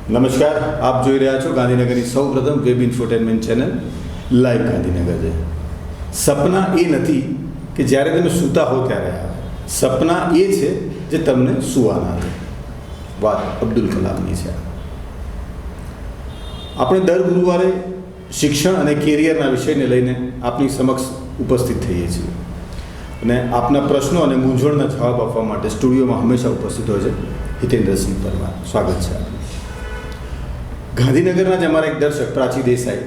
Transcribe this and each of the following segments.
નમસ્કાર, આપ જોઈ રહ્યા છો ગાંધીનગરની સૌપ્રથમ web infotainment channel live Gandhinagar છે. સપના એ નથી કે જ્યારે તમે સૂતા હો ત્યારે આવે, સપના એ છે જે તમને સુવાના આવે. વાત અબ્દુલ કલામની છે. આપણે દર ગુરુવારે શિક્ષણ અને કેરિયરના વિષયને લઈને આપની સમક્ષ ઉપસ્થિત થઈએ છીએ અને આપના પ્રશ્નો અને મૂંઝવણના જવાબ આપવા માટે સ્ટુડિયોમાં હંમેશા ઉપસ્થિત હોય છે હિતેન્દ્રસિંહ પરમાર. સ્વાગત છે આપનું. ગાંધીનગરના જ અમારા એક દર્શક પ્રાચી દેસાઈ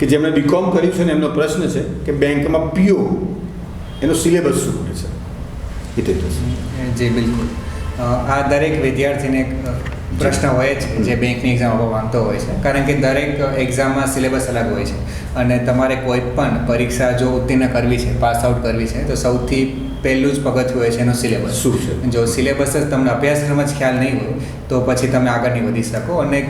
કે જેમણે બીકોમ કર્યું છે ને એમનો પ્રશ્ન છે કે બેંકમાં પીઓ એનો સિલેબસ શું હોય છે? હિતેન્દ્રસિંહ. જી બિલકુલ. આ દરેક વિદ્યાર્થીને એક પ્રશ્ન હોય છે જે બેંકની એક્ઝામ આપવા માંગતો હોય છે, કારણ કે દરેક એક્ઝામમાં સિલેબસ અલગ હોય છે અને તમારે કોઈ પણ પરીક્ષા જો ઉત્તીર્ણ કરવી છે, પાસ આઉટ કરવી છે, તો સૌથી પહેલું જ પગથિયું હોય છે એનો સિલેબસ શું છે. જો સિલેબસ જ તમને અભ્યાસક્રમ જ ખ્યાલ નહીં હોય તો પછી તમે આગળ નહીં વધી શકો. અને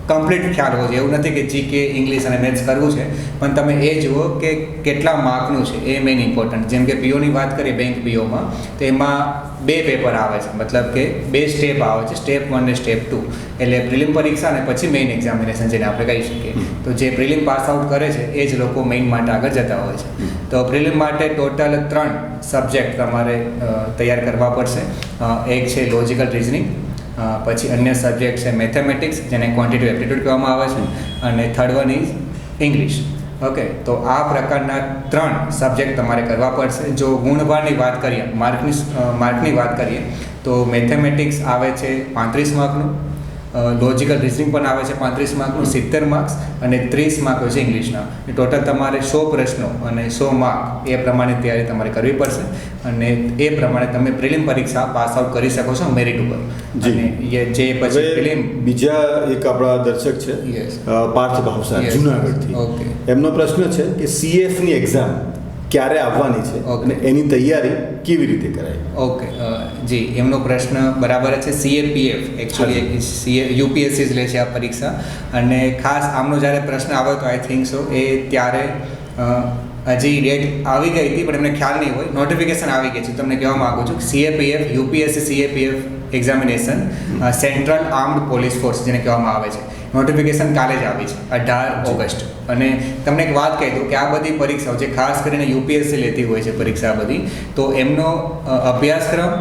કમ્પ્લીટ ખ્યાલ હોવો જોઈએ. એવું નથી કે જીકે, ઇંગ્લિશ અને મેથ્સ કરવું છે, પણ તમે એ જુઓ કે કેટલા માર્કનું છે, એ મેઇન ઇમ્પોર્ટન્ટ. જેમ કે પીઓની વાત કરીએ, બેંક પીઓમાં, તો એમાં 2 પેપર આવે છે, મતલબ કે 2 સ્ટેપ આવે છે, સ્ટેપ 1 અને સ્ટેપ 2. એટલે પ્રિલિમ પરીક્ષા અને પછી મેઇન એક્ઝામિનેશન જેને આપણે કહી શકીએ. તો જે પ્રિલિમ પાસ આઉટ કરે છે એ જ લોકો મેઇન માટે આગળ જતા હોય છે. તો પ્રિલિમ માટે ટોટલ 3 સબ્જેક્ટ તમારે તૈયાર કરવા પડશે. એક છે લોજિકલ રિઝનિંગ, પછી અન્ય સબ્જેક્ટ છે મેથેમેટિક્સ, જેને ક્વોન્ટિટિવ એપ્ટિટ્યૂડ કહેવામાં આવે છે, અને third one is English. Okay, તો આ પ્રકારના 3 સબ્જેક્ટ તમારે કરવા પડશે. જો ગુણભારની વાત કરીએ, માર્કની વાત કરીએ, તો મેથેમેટિક્સ આવે છે 35 માર્કનું, લોજિકલ રિઝનિંગ પણ આવે છે 35 માર્કનું, 70 માર્ક્સ, અને 30 માર્ક હોય છે ઇંગ્લિશના. ટોટલ તમારે 100 પ્રશ્નો અને 100 માર્ક એ પ્રમાણે તૈયારી તમારે કરવી પડશે અને એ પ્રમાણે તમે પ્રિલિમ પરીક્ષા પાસ આઉટ કરી શકો છો મેરિટ ઉપર. અને જે પછી પ્રિલિમ બીજા એક આપણા દર્શક છે પાર્થ ભાવસાર જુનાગઢથી. ઓકે, એમનો પ્રશ્ન છે કે સીએફની એક્ઝામ ક્યારે આવવાની છે અને એની તૈયારી કેવી રીતે કરાય? ઓકે, જી, એમનો પ્રશ્ન બરાબર છે. સીએપીએફ એકચ્યુઅલી યુપીએસસી જ લે છે આ પરીક્ષા. અને ખાસ આમનો જ્યારે પ્રશ્ન આવ્યો તો આઈ થિંક સો એ ત્યારે હજી ડેટ આવી ગઈ હતી, પણ એમને ખ્યાલ નહીં હોય. નોટિફિકેશન આવી ગઈ છે. તમને કહેવા માગું છું, CAPF UPSC CAPF examination central armed police force જેને કહેવામાં આવે છે, નોટિફિકેશન કાલે જ આવી છે 18 ઓગસ્ટ. અને તમને એક વાત કહી દઉં કે આ બધી પરીક્ષાઓ જે ખાસ કરીને યુપીએસસી લેતી હોય છે પરીક્ષા બધી, તો એમનો અભ્યાસક્રમ,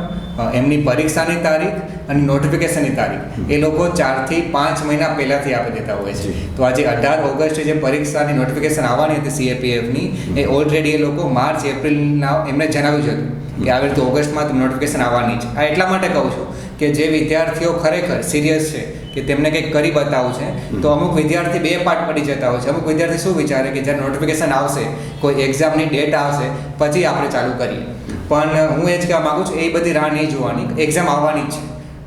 એમની પરીક્ષાની તારીખ અને નોટિફિકેશનની તારીખ એ લોકો 4 થી 5 મહિના પહેલાંથી આપી દેતા હોય છે. તો આજે 18 ઓગસ્ટે જે પરીક્ષાની નોટિફિકેશન આવવાની હતી સીએપીએફની, એ ઓલરેડી એ લોકો માર્ચ એપ્રિલના એમને જણાવ્યું છે કે આવી રીતે ઓગસ્ટમાં નોટિફિકેશન આવવાની છે. આ એટલા માટે કહું છું કે જે વિદ્યાર્થીઓ ખરેખર સિરિયસ છે કે તેમને કંઈક કરી બતાવવું છે, તો અમુક વિદ્યાર્થી 2 પાર્ટ પડી જતા હોય છે. અમુક વિદ્યાર્થી શું વિચારે કે જ્યારે નોટિફિકેશન આવશે, કોઈ એક્ઝામની ડેટ આવશે, પછી આપણે ચાલુ કરીએ. પણ હું એ જ કહેવા માગું છું, એ બધી રાહ નહીં જોવાની. એક્ઝામ આવવાની જ છે,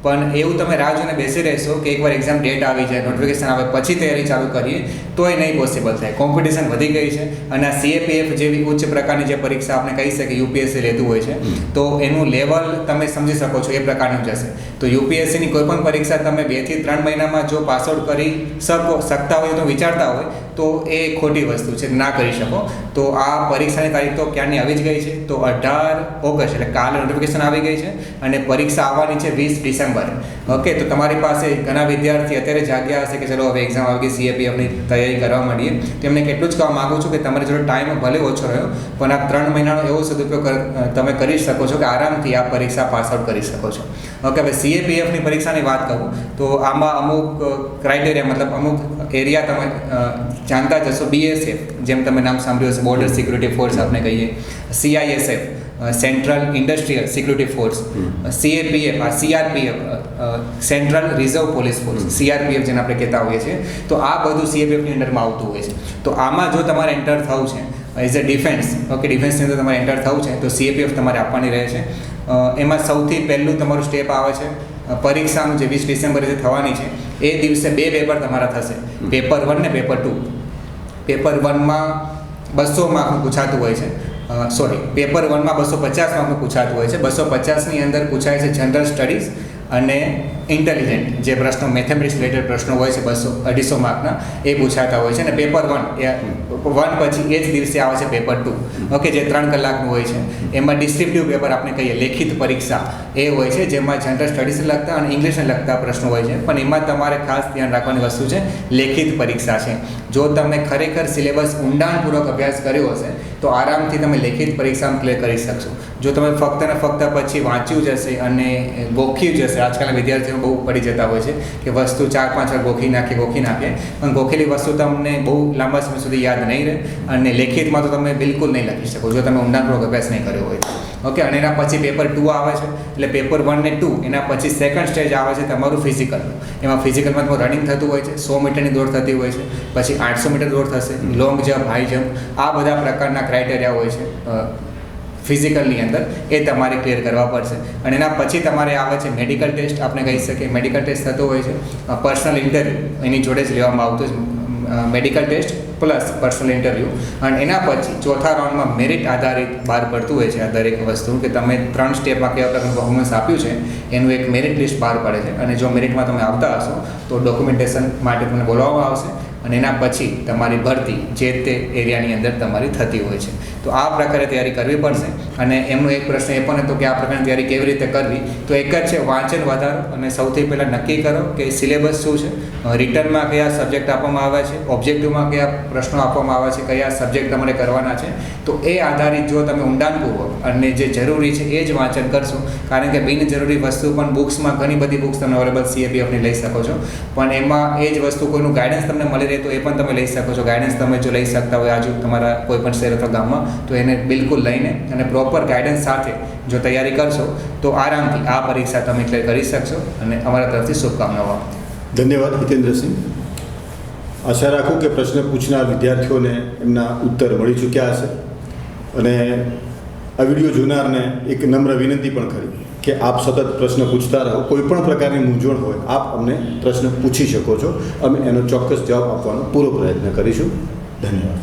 પણ એવું તમે રાહ જોઈને બેસી રહેશો કે એકવાર એક્ઝામ ડેટ આવી જાય, નોટિફિકેશન આવે, પછી તૈયારી ચાલુ કરીએ, તો એ નહીં પોસિબલ થાય. કોમ્પિટિશન વધી ગઈ છે અને આ સીએપીએફ જેવી ઉચ્ચ પ્રકારની જે પરીક્ષા આપણે કહી શકીએ યુપીએસસી લેતું હોય છે, તો એનું લેવલ તમે સમજી શકો છો એ પ્રકારનું જશે. તો યુપીએસસીની કોઈ પણ પરીક્ષા તમે 2 થી 3 મહિનામાં જો પાસ આઉટ કરી શકતા હોય તો વિચારતા હોય તો એ ખોટી વસ્તુ છે, ના કરી શકો. તો આ પરીક્ષાની તારીખ તો ક્યારની આવી જ ગઈ છે. તો 18 ઓગસ્ટ એટલે કાલે નોટિફિકેશન આવી ગઈ છે અને પરીક્ષા આવવાની છે 20 ડિસેમ્બર. ઓકે, તો તમારી પાસે ઘણા વિદ્યાર્થી અત્યારે જાગ્યા હશે કે ચલો હવે એક્ઝામ આવી ગઈ, સીએપીએફની તૈયારી કરવા માંડીએ. તેમને કેટલું જ કહેવા માગું છું કે તમારી જોડે ટાઈમ ભલે ઓછો રહ્યો, પણ આ 3 મહિનાનો એવો સદુપયોગ તમે કરી શકો છો કે આરામથી આ પરીક્ષા પાસ આઉટ કરી શકો છો. ઓકે, હવે સીએપીએફની પરીક્ષાની વાત કરું તો આમાં અમુક ક્રાઇટેરિયા, મતલબ અમુક એરિયા તમે જાણતા જ હશો. બીએસએફ, જેમ તમે નામ સાંભળ્યું હશે, બોર્ડર સિક્યુરિટી ફોર્સ આપણે કહીએ. CISF, central industrial security force. CAPF, CRPF, central reserve police force, CRPF જેને આપણે કહેતા હોઈએ છીએ. તો આ બધું સીએપીએફની અંડરમાં આવતું હોય છે. તો આમાં જો તમારે એન્ટર થવું છે એઝ અ ડિફેન્સ, ઓકે, ડિફેન્સની અંદર તમારે એન્ટર થવું છે તો સીએપીએફ તમારે આપવાની રહે છે. એમાં સૌથી પહેલું તમારું સ્ટેપ આવે છે પરીક્ષાનું જે 20 ડિસેમ્બરે જે થવાની છે એ દિવસે 2 પેપર તમારા થશે, પેપર 1 ને પેપર 2. પેપર 1માં 200 માર્કનું પૂછાતું હોય છે, પેપર 1માં 250 માર્કનું પૂછાતું હોય છે. 250ની અંદર પૂછાય છે જનરલ સ્ટડીઝ અને ઇન્ટેલિજન્ટ જે પ્રશ્નો મેથેમેટિક્સ રિલેટેડ પ્રશ્નો હોય છે 200-250 માર્કના એ પૂછાતા હોય છે. અને પેપર 1 પછી એ જ દિવસે આવે છે પેપર 2, ઓકે, જે 3 કલાકનું હોય છે. એમાં ડિસ્ક્રિપ્ટિવ પેપર આપણે કહીએ, લેખિત પરીક્ષા એ હોય છે, જેમાં જનરલ સ્ટડીઝને લગતા અને ઇંગ્લિશને લગતા પ્રશ્નો હોય છે. પણ એમાં તમારે ખાસ ધ્યાન રાખવાની વસ્તુ છે લેખિત પરીક્ષા છે. જો તમે ખરેખર સિલેબસ ઊંડાણપૂર્વક અભ્યાસ કર્યો હશે તો આરામથી તમે લેખિત પરીક્ષામાં ક્લિયર કરી શકશો. જો તમે ફક્ત ને ફક્ત પછી વાંચ્યું જશે અને ગોખ્યું જશે, આજકાલના વિદ્યાર્થીઓ બહુ પડી જતા હોય છે કે વસ્તુ 4-5 વાર ગોખી નાખે, પણ ગોખેલી વસ્તુ તમને બહુ લાંબા સમય સુધી યાદ નહીં રહે અને લેખિતમાં તો તમે બિલકુલ નહીં લખી શકો જો તમે ઊંડાણપૂર્વક અભ્યાસ નહીં કર્યો હોય. ઓકે, અને એના પછી પેપર 2 આવે છે, એટલે પેપર 1 ને 2 એના પછી સેકન્ડ સ્ટેજ આવે છે તમારું ફિઝિકલનું. એમાં ફિઝિકલમાં તમારું રનિંગ થતું હોય છે, 100 મીટરની દોડ થતી હોય છે, પછી 800 મીટર દોડ થશે, લોંગ જમ્પ, હાઈ જમ્પ, આ બધા પ્રકારના ક્રાઇટેરિયા હોય છે ફિઝિકલની અંદર, એ તમારે ક્લિયર કરવા પડશે. અને એના પછી તમારે આવે છે મેડિકલ ટેસ્ટ, આપણે કહી શકીએ મેડિકલ ટેસ્ટ થતો હોય છે, પર્સનલ ઇન્ટરવ્યૂ એની જોડે જ લેવામાં આવતું છે, medical test plus personal interview. અને એના પછી ચોથા રાઉન્ડમાં મેરિટ આધારિત બહાર પડતું હોય છે આ દરેક વસ્તુ, કે તમે 3 સ્ટેપમાં કેવા પ્રકારનું પરફોર્મન્સ આપ્યું છે એનું એક મેરિટ લિસ્ટ બહાર પડે છે. અને જો મેરિટમાં તમે આવતા હશો તો ડોક્યુમેન્ટેશન માટે તમને બોલાવવામાં આવશે અને એના પછી તમારી ભરતી જે તે એરિયાની અંદર તમારી થતી હોય છે. તો આ પ્રકારે તૈયારી કરવી પડશે. અને એમનો એક પ્રશ્ન એ પણ હતો કે આ પ્રકારની તૈયારી કેવી રીતે કરવી, તો એક જ છે વાંચન વધારો અને સૌથી પહેલાં નક્કી કરો કે સિલેબસ શું છે, રિટર્નમાં કયા સબ્જેક્ટ આપવામાં આવ્યા છે, ઓબ્જેક્ટિવમાં કયા પ્રશ્નો આપવામાં આવ્યા છે, કયા સબ્જેક્ટ તમારે કરવાના છે. તો એ આધારિત જો તમે ઊંડાણપૂર્વક અને જે જરૂરી છે એ જ વાંચન કરશો, કારણ કે બિનજરૂરી વસ્તુ પણ બુક્સમાં ઘણી બધી બુક્સ તમે અવેલેબલ CAPFની લઈ શકો છો, પણ એમાં એ જ વસ્તુ કોઈનું ગાઈડન્સ તમને મળી રહે તો એ પણ તમે લઈ શકો છો. ગાઈડન્સ તમે જો લઈ શકતા હોય આજુ તમારા કોઈ પણ શહેર અથવા ગામમાં, તો એને બિલકુલ લઈને અને પ્રોપર ગાઈડન્સ સાથે જો તૈયારી કરશો તો આરામથી આ પરીક્ષા તમે ક્લિયર કરી શકશો. અને અમારા તરફથી શુભકામનાઓ. ધન્યવાદ હિતેન્દ્રસિંહ. આશા રાખું કે પ્રશ્ન પૂછનાર વિદ્યાર્થીઓને એમના ઉત્તર મળી ચૂક્યા હશે. અને આ વિડીયો જોનારને એક નમ્ર વિનંતી પણ કરી કે આપ સતત પ્રશ્ન પૂછતા રહો. કોઈ પણ પ્રકારની મૂંઝવણ હોય આપ અમને પ્રશ્ન પૂછી શકો છો, અમે એનો ચોક્કસ જવાબ આપવાનો પૂરો પ્રયત્ન કરીશું. ધન્યવાદ.